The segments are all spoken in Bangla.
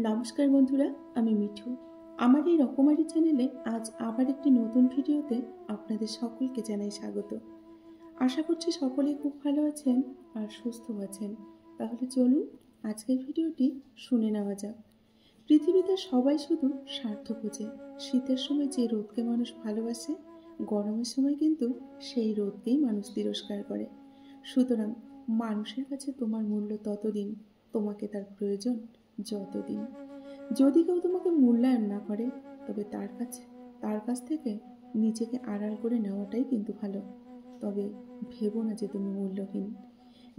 নমস্কার বন্ধুরা, আমি মিঠু। আমার এই রকমারি চ্যানেলে আজ আবার একটি নতুন ভিডিওতে আপনাদের সকলকে জানাই স্বাগত। আশা করছি সকলেই খুব ভালো আছেন আর সুস্থ আছেন। তাহলে চলুন আজকের ভিডিওটি শুনে নেওয়া যাক। পৃথিবীতে সবাই শুধু স্বার্থ খোঁজে। শীতের সময় যে রোদকে মানুষ ভালোবাসে, গরমের সময় কিন্তু সেই রোদকেই মানুষ তিরস্কার করে। সুতরাং মানুষের কাছে তোমার মূল্য ততদিন, তোমাকে তার প্রয়োজন যতদিন। যদি কেউ তোমাকে মূল্যায়ন না করে, তবে তার কাছ থেকে নিজেকে আড়াল করে নেওয়াটাই কিন্তু ভালো। তবে ভেবো না যে তুমি মূল্যহীন।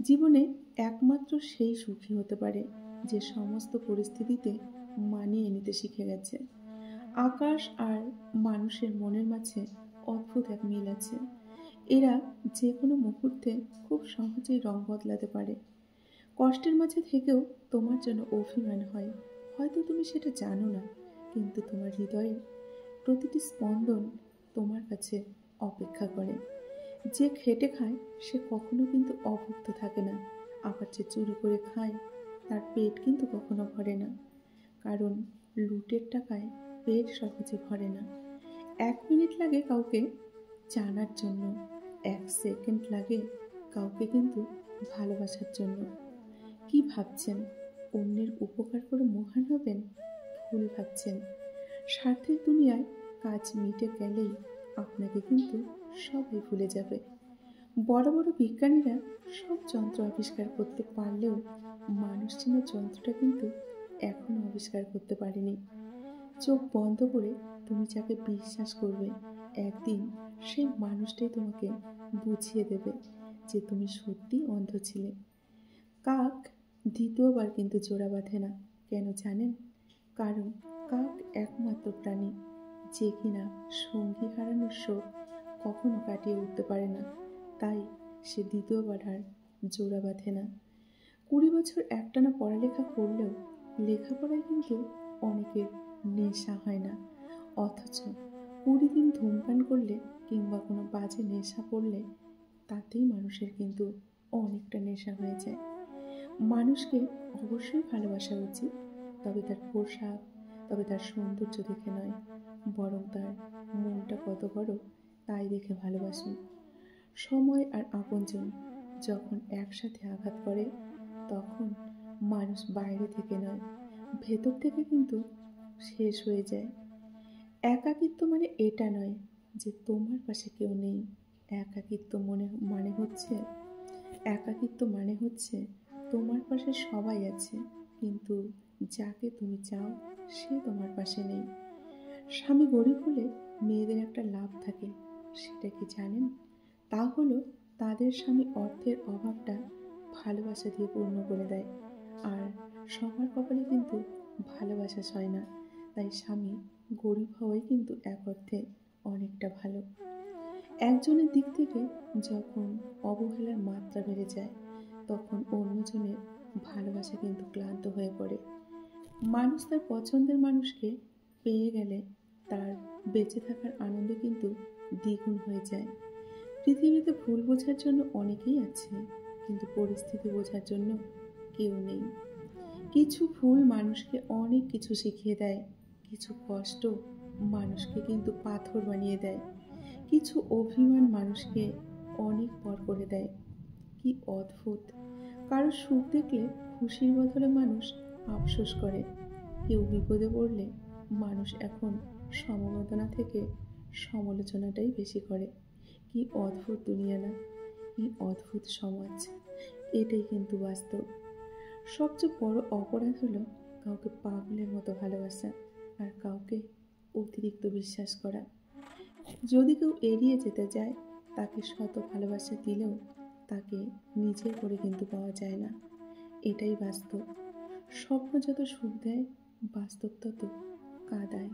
জীবনে একমাত্র সেই সুখী হতে পারে যে সমস্ত পরিস্থিতিতে মানিয়ে নিতে শিখে গেছে। আকাশ আর মানুষের মনের মাঝে অদ্ভুত এক মিল আছে। এরা যে কোনো মুহূর্তে খুব সহজেই রং বদলাতে পারে। কষ্টের মাঝে থেকেও তোমার জন্য অভিমান হয়। হয়তো তুমি সেটা জানো না, কিন্তু তোমার হৃদয়ের প্রতিটি স্পন্দন তোমার কাছে অপেক্ষা করে। যে খেটে খায় সে কখনো কিন্তু অভুক্ত থাকে না। আবার যে চুরি করে খায় তার পেট কিন্তু কখনো ভরে না। কারণ লুটের টাকায় পেট সহজে ভরে না। 1 মিনিট লাগে কাউকে জানার জন্য, 1 সেকেন্ড লাগে কাউকে কিন্তু ভালোবাসার জন্য। কি ভাবছেন অন্যের উপকার করে মহান হবেন? ভুল ভাবছেন। স্বার্থের দুনিয়ায় কাজ মিটে গেলেই আপনাকে কিন্তু সবাই ভুলে যাবে। বড় বড় বিজ্ঞানীরা সব যন্ত্র আবিষ্কার করতে পারলেও মানুষ চেনার যন্ত্রটা কিন্তু এখনো আবিষ্কার করতে পারেনি। চোখ বন্ধ করে তুমি যাকে বিশ্বাস করবে, একদিন সেই মানুষটাই তোমাকে বুঝিয়ে দেবে যে তুমি সত্যি অন্ধ ছিলে। কাক দ্বিতীয়বার কিন্তু জোড়া বাঁধে না, কেন জানেন? কারণ কাক একমাত্র প্রাণী যে কিনা সঙ্গী হারানোর শোক কখনো কাটিয়ে উঠতে পারে না। তাই সে দ্বিতীয়বার আর জোড়া বাঁধে না। 20 বছর একটানা পড়ালেখা করলেও লেখাপড়ায় কিন্তু অনেকের নেশা হয় না। অথচ 20 দিন ধূমপান করলে কিংবা কোনো বাজে নেশা করলে তাতেই মানুষের কিন্তু অনেকটা নেশা হয়ে যায়। মানুষকে অবশ্যই ভালোবাসা উচিত, তবে তার পোশাক, তবে তার সৌন্দর্য দেখে নয়, বরং তার মনটা কত বড় তাই দেখে ভালোবাসুন। সময় আর আপনজন যখন একসাথে আঘাত করে, তখন মানুষ বাইরে থেকে নয়, ভেতর থেকে কিন্তু শেষ হয়ে যায়। একাকিত্ব মানে এটা নয় যে তোমার পাশে কেউ নেই। একাকিত্ব মানে হচ্ছে তোমার পাশে সবাই আছে, কিন্তু যাকে তুমি চাও সে তোমার পাশে নেই। স্বামী গরিব হলে মেয়েদের একটা লাভ থাকে, সেটা কি জানেন? তা হলো তাদের স্বামী অর্থের অভাবটা ভালোবাসা দিয়ে পূর্ণ করে দেয়। আর সবার কপালে কিন্তু ভালোবাসা হয় না, তাই স্বামী গরিব হওয়াই কিন্তু এক অর্থে অনেকটা ভালো। একজনের দিক থেকে যখন অবহেলার মাত্রা বেড়ে যায়, তখন অন্যজনের ভালোবাসা কিন্তু ক্লান্ত হয়ে পড়ে। মানুষ তার পছন্দের মানুষকে পেয়ে গেলে তার বেঁচে থাকার আনন্দ কিন্তু দ্বিগুণ হয়ে যায়। পৃথিবীতে ভুল বোঝার জন্য অনেকেই আছে, কিন্তু পরিস্থিতি বোঝার জন্য কেউ নেই। কিছু ভুল মানুষকে অনেক কিছু শিখিয়ে দেয়, কিছু কষ্ট মানুষকে কিন্তু পাথর বানিয়ে দেয়, কিছু অভিমান মানুষকে অনেক পর করে দেয়। কি অদ্ভুত! কারো সুখ দেখলে খুশির বদলে মানুষ আফসোস করে। কেউ বিপদে পড়লে মানুষ এখন সমবেদনা থেকে সমালোচনাটাই বেশি করে। কি অদ্ভুত দুনিয়া না? কি অদ্ভুত সমাজ! এটাই কিন্তু বাস্তব। সবচেয়ে বড় অপরাধ হলো কাউকে পাগলের মতো ভালোবাসা আর কাউকে অতিরিক্ত বিশ্বাস করা। যদি কেউ এড়িয়ে যেতে চায়, তাকে শত ভালোবাসা দিলেও তাকে নিজের করে কিন্তু পাওয়া যায় না। এটাই বাস্তব। স্বপ্ন যত সুখ দেয়, বাস্তব তত কাঁদায়।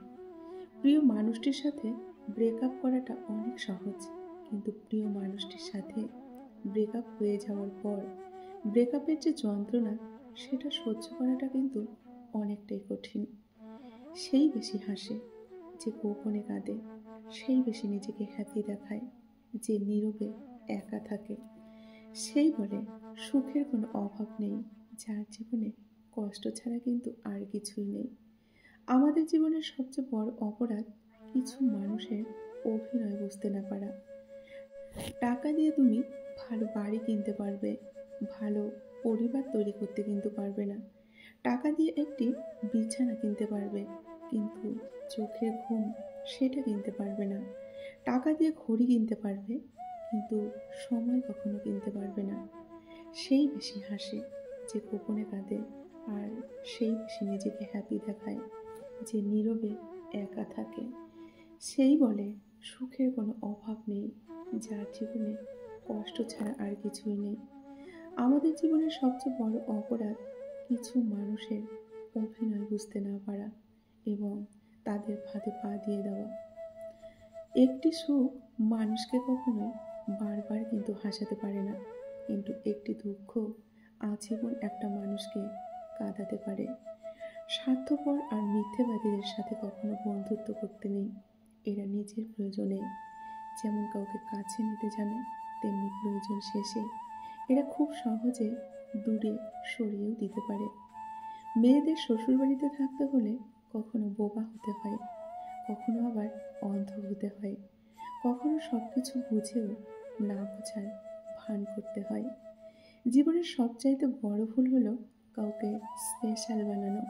প্রিয় মানুষটির সাথে ব্রেকআপ করাটা অনেক সহজ, কিন্তু প্রিয় মানুষটির সাথে ব্রেকআপ হয়ে যাওয়ার পর ব্রেকআপের যে যন্ত্রণা, সেটা সহ্য করাটা কিন্তু অনেকটাই কঠিন। সেই বেশি হাসে যে গোপনে কাঁদে, সেই বেশি নিজেকে হ্যাপি দেখায় যে নীরবে একা থাকে। সেই বলে সুখের কোনো অভাব নেই যার জীবনে কষ্ট ছাড়া কিন্তু আর কিছুই নেই। আমাদের জীবনের সবচেয়ে বড় অপরাধ কিছু মানুষের অভিনয় বুঝতে না পারা। টাকা দিয়ে তুমি ভালো বাড়ি কিনতে পারবে, ভালো পরিবার তৈরি করতে কিন্তু পারবে না। টাকা দিয়ে একটি বিছানা কিনতে পারবে, কিন্তু চোখের ঘুম সেটা কিনতে পারবে না। টাকা দিয়ে ঘড়ি কিনতে পারবে, কিন্তু সময় কখনো কিনতে পারবে না। সেই বেশি হাসে যে গোপনে কাঁদে, আর সেই বেশি নিজেকে হ্যাপি দেখায় যে নীরবে একা থাকে। সেই বলে সুখের কোনো অভাব নেই, যার জীবনে কষ্ট ছাড়া আর কিছুই নেই। আমাদের জীবনের সবচেয়ে বড় অপরাধ কিছু মানুষের অভিনয় বুঝতে না পারা এবং তাদের ফাঁদে পা দিয়ে দেওয়া। একটি সুখ মানুষকে কখনোই বারবার কিন্তু হাসাতে পারে না, কিন্তু একটি দুঃখ আজীবন একটা মানুষকে কাঁদাতে পারে। স্বার্থপর আর মিথ্যেবাদীদের সাথে কখনো বন্ধুত্ব করতে নেই। এরা নিজের প্রয়োজনে যেমন কাউকে কাছে নিতে জানে, তেমনি প্রয়োজন শেষে এরা খুব সহজে দূরে সরিয়েও দিতে পারে। মেয়েদের শ্বশুরবাড়িতে থাকতে হলে কখনো বোবা হতে হয়, কখনো আবার অন্ধ হতে হয়, কখনো সব কিছু বুঝেও না বোঝার ভান করতে হয়। জীবনের সবচাইতে বড় ভুল হলো কাউকে স্পেশাল বানানো,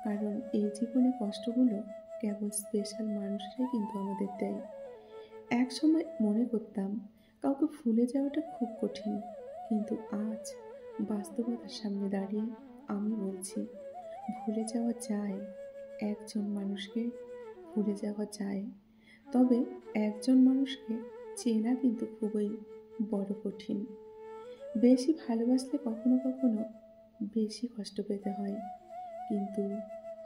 কারণ এই জীবনে কষ্টগুলো কেবল স্পেশাল মানুষরাই কিন্তু আমাদের দেয়। এক সময় মনে করতাম কাউকে ভুলে যাওয়াটা খুব কঠিন, কিন্তু আজ বাস্তবতার সামনে দাঁড়িয়ে আমি বলছি ভুলে যাওয়া যায়। একজন মানুষকে ভুলে যাওয়া যায়, তবে একজন মানুষকে চেনা কিন্তু খুবই বড় কঠিন। বেশি ভালোবাসলে কখনো কখনো বেশি কষ্ট পেতে হয়, কিন্তু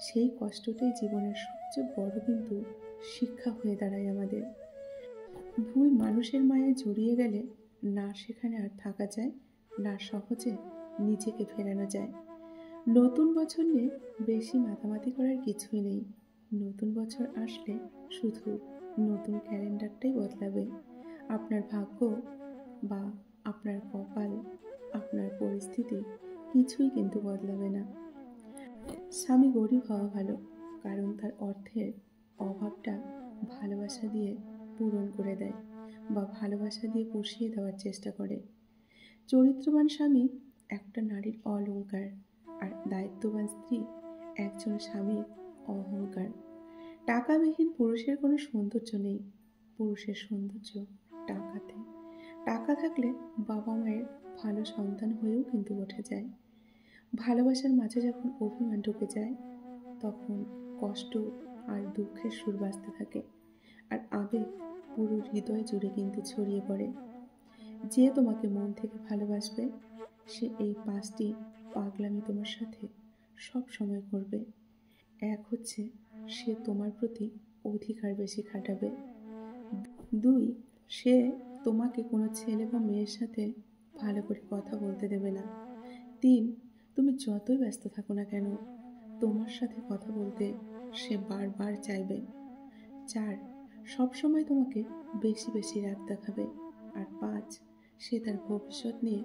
সেই কষ্টটাই জীবনের সবচেয়ে বড় কিন্তু শিক্ষা হয়ে দাঁড়ায় আমাদের। ভুল মানুষের মায়ায় জড়িয়ে গেলে না সেখানে আর থাকা যায়, না সহজে নিজেকে ফেরানো যায়। নতুন বছর নিয়ে বেশি মাতামাতি করার কিছুই নেই। নতুন বছর আসলে শুধু নতুন ক্যালেন্ডারটাই বদলাবে। আপনার ভাগ্য বা আপনার কপাল, আপনার পরিস্থিতি কিছুই কিন্তু বদলাবে না। স্বামী গরিব হওয়া ভালো, কারণ তার অর্থের অভাবটা ভালোবাসা দিয়ে পূরণ করে দেয় বা ভালোবাসা দিয়ে পুষিয়ে দেওয়ার চেষ্টা করে। চরিত্রবান স্বামী একটা নারীর অলংকার, আর দায়িত্ববান স্ত্রী একজন স্বামীর অহংকার। টাকাবিহীন পুরুষের কোনো সৌন্দর্য নেই, পুরুষের সৌন্দর্য টাকাতে। টাকা থাকলে বাবা মায়ের ভালো সন্তান হয়েও কিন্তু ওঠা যায়। ভালোবাসার মাঝে যখন অভিমান ঢুকে যায়, তখন কষ্ট আর দুঃখের সুর বাজতে থাকে, আর আবেগ পুরো হৃদয় জুড়ে কিন্তু ছড়িয়ে পড়ে। যে তোমাকে মন থেকে ভালোবাসবে, সে এই 5টি পাগলামি তোমার সাথে সব সময় করবে। এক হচ্ছে সে তোমার প্রতি অধিকার বেশি খাটাবে। 2, সে তোমাকে কোনো ছেলে বা মেয়ের সাথে ভালো করে কথা বলতে দেবে না। 3, তুমি যতই ব্যস্ত থাকো না কেন, তোমার সাথে কথা বলতে সে বারবার চাইবে। 4, সবসময় তোমাকে বেশি বেশি রাগ দেখাবে। আর 5, সে তার ভবিষ্যৎ নিয়ে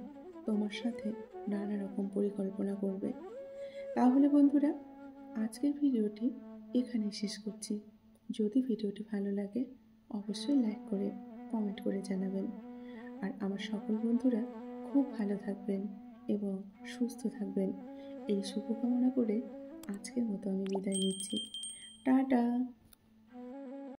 তোমার সাথে নানা রকম পরিকল্পনা করবে। তাহলে বন্ধুরা, আজকের ভিডিওটি এখানেই শেষ করছি। যদি ভিডিওটি ভালো লাগে অবশ্যই লাইক করে কমেন্ট করে জানাবেন। আর আমার সকল বন্ধুরা খুব ভালো থাকবেন এবং সুস্থ থাকবেন, এই শুভকামনা করে আজকের মতো আমি বিদায় নিচ্ছি। টাটা।